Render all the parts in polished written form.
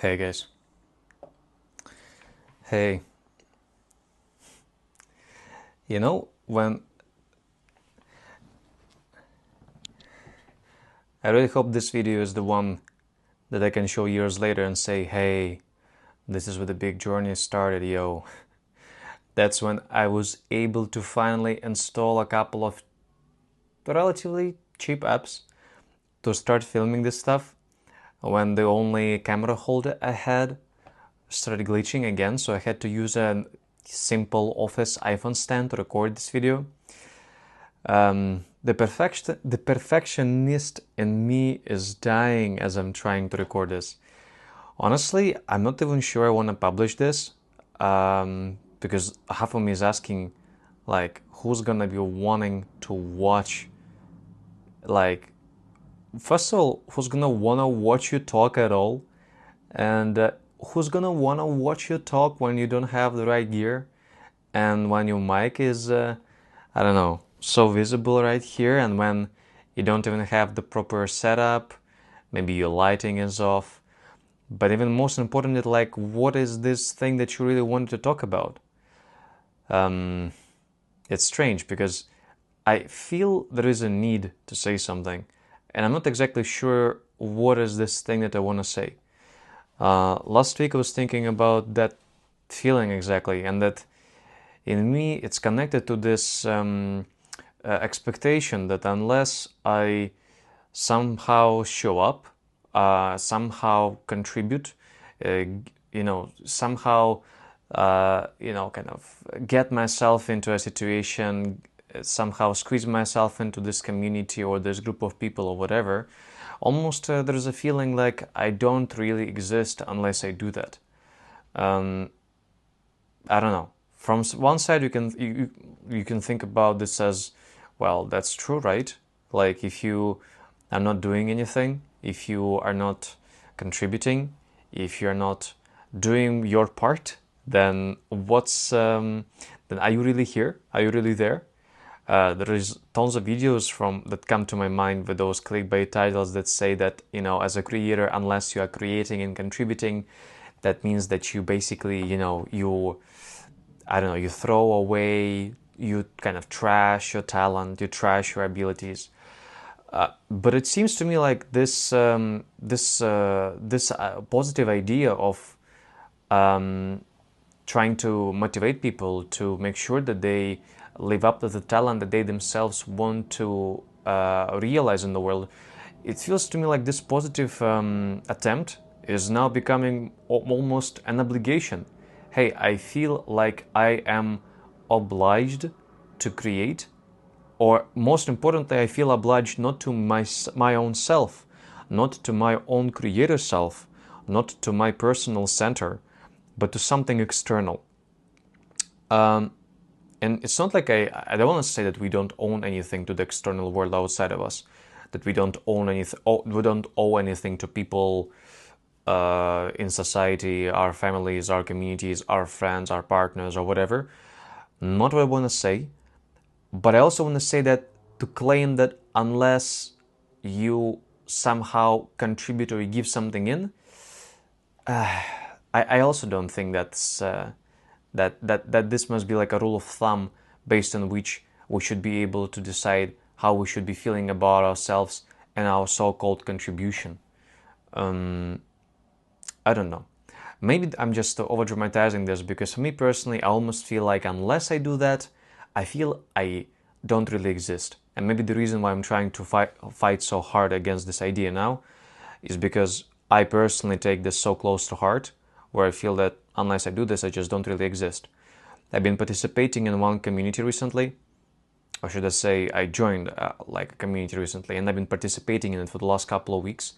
Hey guys. Hey, when I really hope this video is the one that I can show years later and say, hey, this is where the big journey started, yo. That's when I was able to finally install a couple of relatively cheap apps to start filming this stuff when the only camera holder I had started glitching again, so I had to use a simple office iPhone stand to record this video. The perfectionist in me is dying as I'm trying to record this. Honestly, I'm not even sure I want to publish this, because half of me is asking, like, who's gonna be wanting to watch, like, first of all, who's gonna wanna watch you talk at all, and who's gonna wanna watch you talk when you don't have the right gear, and when your mic is, I don't know, so visible right here, and when you don't even have the proper setup, maybe your lighting is off. But even most importantly, like, what is this thing that you really wanted to talk about? Um, it's strange because I feel there is a need to say something, and I'm not exactly sure what is this thing that I want to say. Last week I was thinking about that feeling exactly, and that in me it's connected to this expectation that unless I somehow show up, somehow contribute, somehow, kind of get myself into a situation, somehow squeeze myself into this community or this group of people or whatever, almost there's a feeling like I don't really exist unless I do that. Um, I don't know. From one side, you can think about this as, well, that's true, right? Like, if you are not doing anything, if you are not contributing, if you're not doing your part, then then are you really here? Are you really there? There is tons of videos from that come to my mind with those clickbait titles that say that, as a creator, unless you are creating and contributing, that means that you basically, I don't know, you throw away, you kind of trash your talent, you trash your abilities. But it seems to me like this positive idea of trying to motivate people to make sure that they live up to the talent that they themselves want to realize in the world. It feels to me like this positive attempt is now becoming almost an obligation. Hey, I feel like I am obliged to create, or most importantly, I feel obliged not to my own self, not to my own creator self, not to my personal center, but to something external. Um, and it's not like I don't want to say that we don't own anything to the external world outside of us, that we don't own anything, we don't owe anything to people in society, our families, our communities, our friends, our partners, or whatever. Not what I want to say, but I also want to say that to claim that unless you somehow contribute or you give something in, I also don't think that this must be like a rule of thumb based on which we should be able to decide how we should be feeling about ourselves and our so-called contribution. I don't know. Maybe I'm just over dramatizing this, because for me personally, I almost feel like unless I do that, I feel I don't really exist. And maybe the reason why I'm trying to fight so hard against this idea now is because I personally take this so close to heart, where I feel that unless I do this, I just don't really exist. I've been participating in one community recently, or should I say, I joined like a community recently, and I've been participating in it for the last couple of weeks.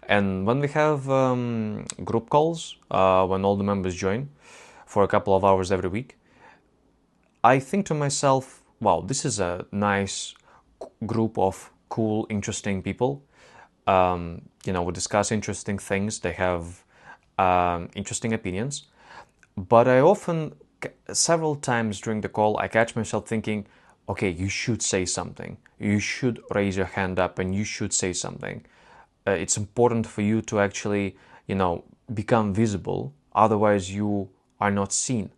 And when we have group calls, when all the members join for a couple of hours every week, I think to myself, wow, this is a nice group of cool, interesting people. We discuss interesting things, they have interesting opinions. But I often, several times during the call, I catch myself thinking, okay, you should say something. You should raise your hand up and you should say something. It's important for you to actually, become visible, otherwise you are not seen.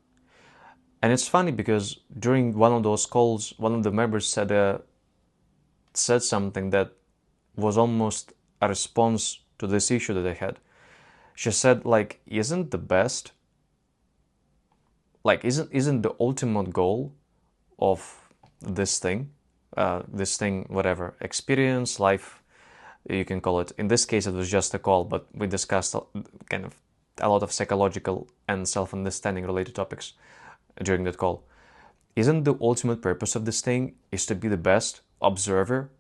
And it's funny because during one of those calls, one of the members said something that was almost a response to this issue that I had. She said, like, isn't the best, like, isn't the ultimate goal of this thing, whatever, experience, life, you can call it. In this case, it was just a call, but we discussed kind of a lot of psychological and self-understanding related topics during that call. Isn't the ultimate purpose of this thing is to be the best observer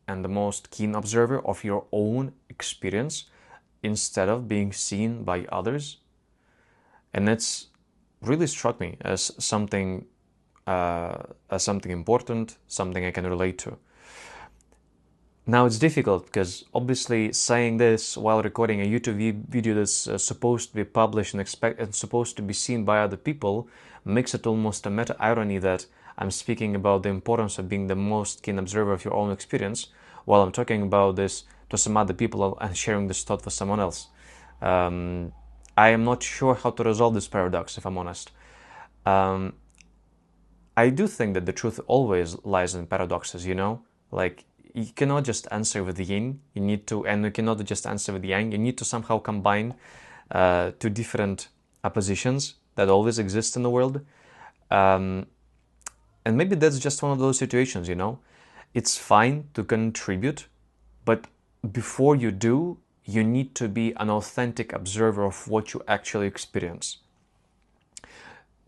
and the most keen observer of your own experience instead of being seen by others? And it's really struck me as something important, something I can relate to. Now it's difficult because obviously saying this while recording a YouTube video that's supposed to be published and supposed to be seen by other people makes it almost a meta irony that I'm speaking about the importance of being the most keen observer of your own experience while I'm talking about this to some other people and sharing this thought with someone else. I am not sure how to resolve this paradox, if I'm honest. I do think that the truth always lies in paradoxes, you know? Like, you cannot just answer with the yin, and you cannot just answer with the yang. You need to somehow combine two different oppositions that always exist in the world. And maybe that's just one of those situations, you know? It's fine to contribute, but before you do, you need to be an authentic observer of what you actually experience.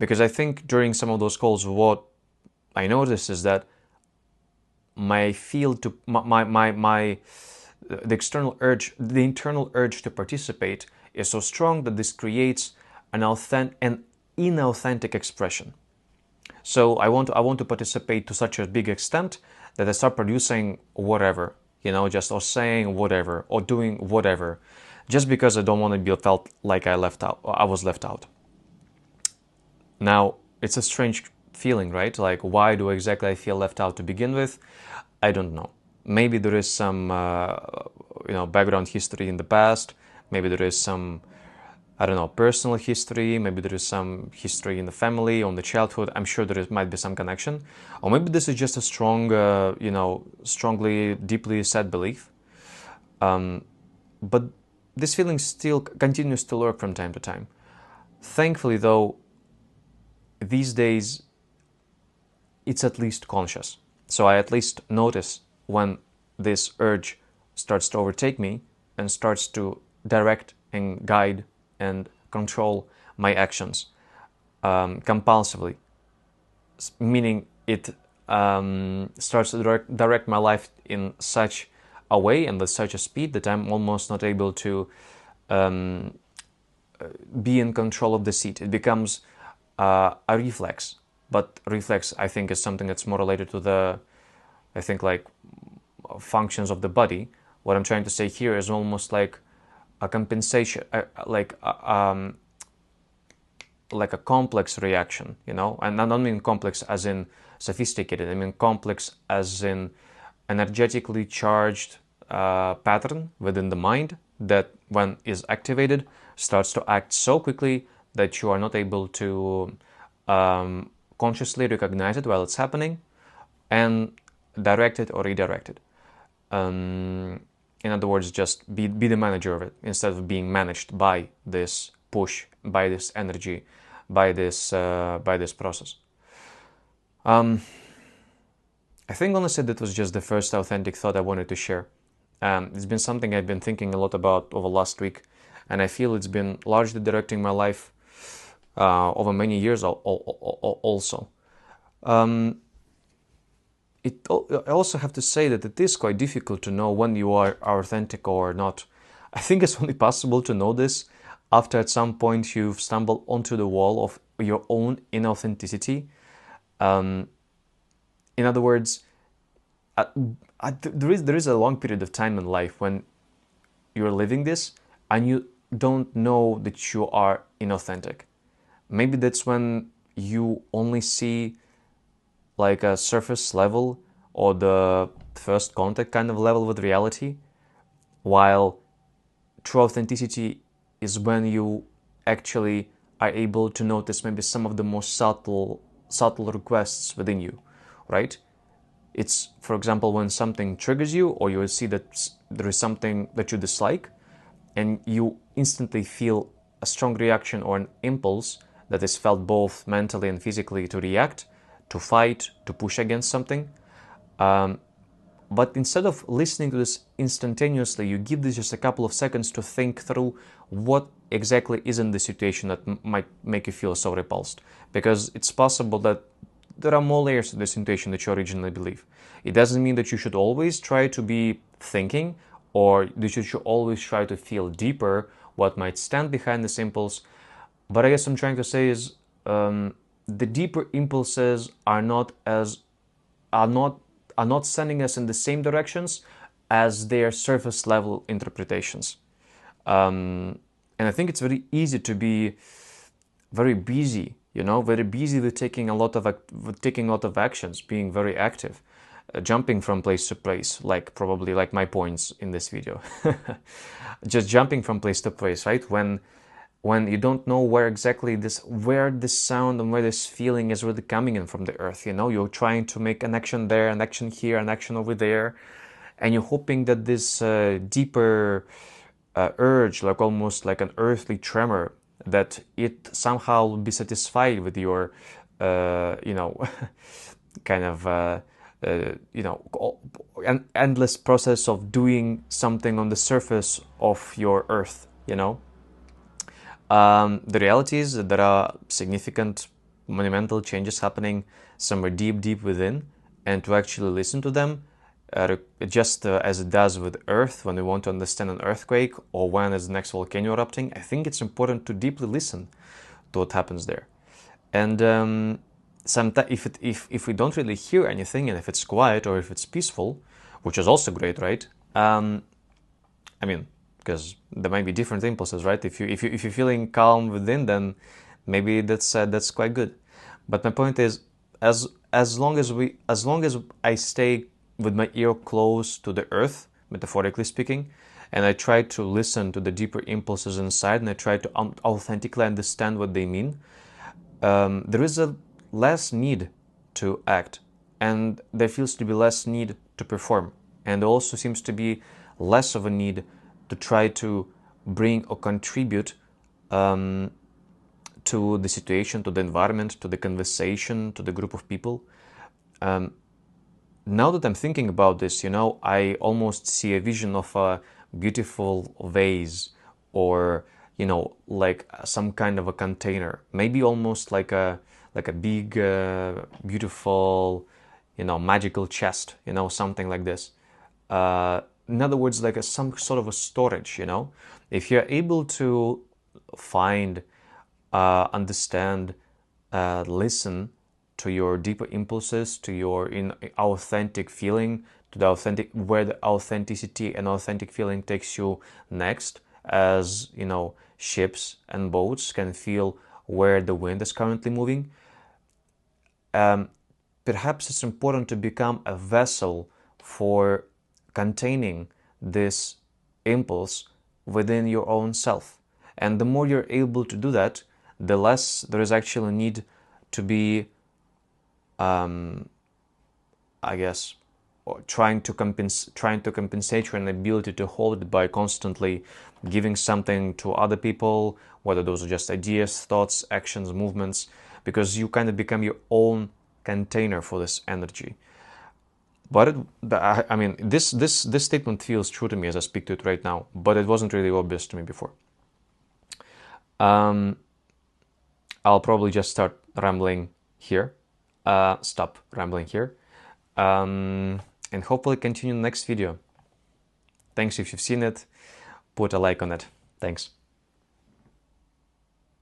Because I think during some of those calls, what I noticed is that the internal urge to participate is so strong that this creates an inauthentic expression. So I want to participate to such a big extent that I start producing whatever, you know, just or saying whatever or doing whatever, just because I don't want to be felt like I was left out. Now, it's a strange feeling, right? Like, why do exactly I feel left out to begin with? I don't know. Maybe there is some, background history in the past. Maybe there is some, I don't know, personal history. Maybe there is some history in the family, on the childhood. I'm sure might be some connection. Or maybe this is just a strong, strongly, deeply set belief. But this feeling still continues to lurk from time to time. Thankfully, though, these days, it's at least conscious. So I at least notice when this urge starts to overtake me and starts to direct and guide and control my actions compulsively, meaning it starts to direct my life in such a way and with such a speed that I'm almost not able to be in control of the seat. It becomes a reflex. But reflex, I think, is something that's more related to the, I think, like functions of the body. What I'm trying to say here is almost like a compensation, like a complex reaction, you know? And I don't mean complex as in sophisticated. I mean complex as in energetically charged pattern within the mind that, when is activated, starts to act so quickly that you are not able to consciously recognize it while it's happening and direct it or redirect it. In other words, just be the manager of it instead of being managed by this push, by this energy, by this process. I think honestly that was just the first authentic thought I wanted to share. It's been something I've been thinking a lot about over last week, and I feel it's been largely directing my life over many years also. I also have to say that it is quite difficult to know when you are authentic or not. I think it's only possible to know this after at some point you've stumbled onto the wall of your own inauthenticity. In other words, there is a long period of time in life when you're living this and you don't know that you are inauthentic. Maybe that's when you only see like a surface level or the first contact kind of level with reality, while true authenticity is when you actually are able to notice maybe some of the most subtle requests within you, right? It's, for example, when something triggers you, or you see that there is something that you dislike, and you instantly feel a strong reaction or an impulse that is felt both mentally and physically to react, to fight, to push against something. But instead of listening to this instantaneously, you give this just a couple of seconds to think through what exactly is in the situation that might make you feel so repulsed. Because it's possible that there are more layers to this situation that you originally believe. It doesn't mean that you should always try to be thinking, or that you should always try to feel deeper what might stand behind this impulse. But I guess what I'm trying to say is the deeper impulses are not sending us in the same directions as their surface level interpretations. And I think it's very easy to be very busy, very busy with taking a lot of actions, being very active, jumping from place to place, probably like my points in this video. Just jumping from place to place, right? When you don't know where this sound and where this feeling is really coming in from the earth, you're trying to make an action there, an action here, an action over there, and you're hoping that this deeper urge, like almost like an earthly tremor, that it somehow will be satisfied with your, kind of, an endless process of doing something on the surface of your earth, The reality is that there are significant, monumental changes happening somewhere deep within, and to actually listen to them, just as it does with Earth when we want to understand an earthquake or when is the next volcano erupting, I think it's important to deeply listen to what happens there. And sometimes, if we don't really hear anything, and if it's quiet or if it's peaceful, which is also great, right? Because there might be different impulses, right? If you're feeling calm within, then maybe that's quite good. But my point is, as long as I stay with my ear close to the earth, metaphorically speaking, and I try to listen to the deeper impulses inside, and I try to authentically understand what they mean, there is a less need to act, and there feels to be less need to perform, and there also seems to be less of a need to try to bring or contribute to the situation, to the environment, to the conversation, to the group of people. Now that I'm thinking about this, I almost see a vision of a beautiful vase, or like some kind of a container, maybe almost like a big, beautiful, magical chest, something like this. In other words, like some sort of a storage, If you're able to find, understand, listen to your deeper impulses, to your authentic feeling, to where the authenticity and authentic feeling takes you next, as ships and boats can feel where the wind is currently moving. Perhaps it's important to become a vessel for containing this impulse within your own self. And the more you're able to do that, the less there is actually a need to be, I guess, trying to compensate your inability to hold it by constantly giving something to other people, whether those are just ideas, thoughts, actions, movements, because you kind of become your own container for this energy. But this statement feels true to me as I speak to it right now, but it wasn't really obvious to me before. I'll probably just start rambling here, stop rambling here, and hopefully continue in the next video. Thanks if you've seen it, put a like on it. Thanks.